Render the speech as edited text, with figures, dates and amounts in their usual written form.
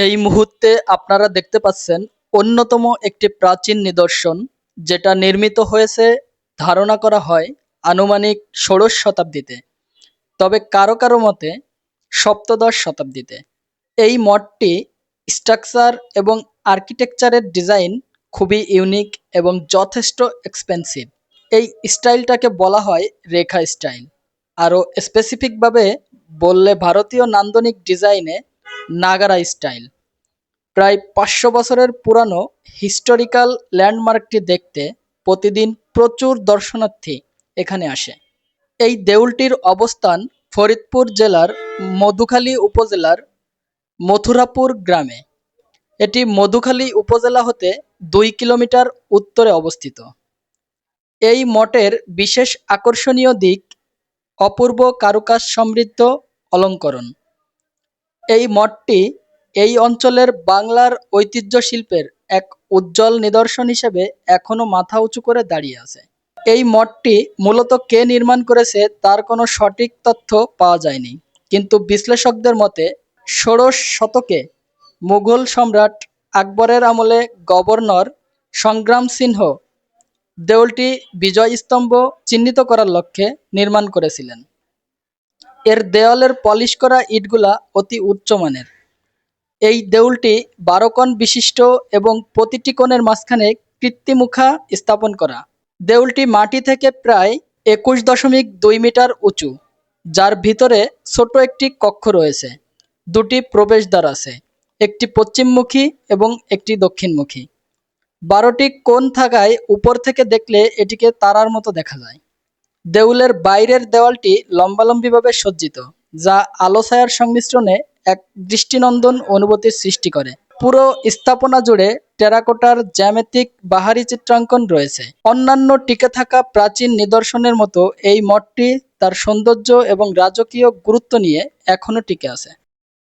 এই মুহূর্তে আপনারা দেখতে পাচ্ছেন অন্যতম একটি প্রাচীন নিদর্শন, যেটা নির্মিত হয়েছে ধারণা করা হয় আনুমানিক ষোড়শ শতাব্দীতে, তবে কারো কারো মতে সপ্তদশ শতাব্দীতে। এই মঠটি স্ট্রাকচার এবং আর্কিটেকচারের ডিজাইন খুবই ইউনিক এবং যথেষ্ট এক্সপেন্সিভ। এই স্টাইলটাকে বলা হয় রেখা স্টাইল, আরও স্পেসিফিকভাবে বললে ভারতীয় নান্দনিক ডিজাইনে নাগারা স্টাইল। প্রায় ৫০০ বছরের পুরানো হিস্টোরিক্যাল ল্যান্ডমার্কটি দেখতে প্রতিদিন প্রচুর দর্শনার্থী এখানে আসে। এই দেউলটির অবস্থান ফরিদপুর জেলার মধুখালী উপজেলার মথুরাপুর গ্রামে। এটি মধুখালী উপজেলা হতে ২ কিলোমিটার উত্তরে অবস্থিত। এই মঠের বিশেষ আকর্ষণীয় দিক অপূর্ব কারুকাজ সমৃদ্ধ অলঙ্করণ। এই মঠটি এই অঞ্চলের বাংলার ঐতিহ্য শিল্পের এক উজ্জ্বল নিদর্শন হিসেবে এখনও মাথা উঁচু করে দাঁড়িয়ে আছে। এই মঠটি মূলত কে নির্মাণ করেছে তার কোনো সঠিক তথ্য পাওয়া যায়নি, কিন্তু বিশ্লেষকদের মতে ষোড়শ শতকে মুঘল সম্রাট আকবরের আমলে গভর্নর সংগ্রাম সিংহ দেউলটি বিজয় স্তম্ভ চিহ্নিত করার লক্ষ্যে নির্মাণ করেছিলেন। এর দেওয়ালের পলিশ করা ইটগুলা অতি উচ্চমানের। এই দেউলটি ১২ কোণ বিশিষ্ট এবং প্রতিটি কোণের মাঝখানে কৃত্রিমুখা স্থাপন করা। দেউলটি মাটি থেকে প্রায় ২১.২ মিটার উঁচু, যার ভিতরে ছোট একটি কক্ষ রয়েছে। দুটি প্রবেশদ্বার আছে, একটি পশ্চিমমুখী এবং একটি দক্ষিণমুখী। ১২টি কোণ থাকায় উপর থেকে দেখলে এটিকে তারার মতো দেখা যায়। দেউলের বাইরের দেওয়ালটি লম্বালম্বিভাবে সজ্জিত, যা আলো ছায়ার সংমিশ্রণে এক দৃষ্টিনন্দন অনুভূতির সৃষ্টি করে। পুরো স্থাপনা জুড়ে টেরাকোটার জ্যামিতিক বাহারি চিত্রাঙ্কন রয়েছে। অন্যান্য টিকে থাকা প্রাচীন নিদর্শনের মতো এই মঠটি তার সৌন্দর্য এবং রাজকীয় গুরুত্ব নিয়ে এখনও টিকে আছে।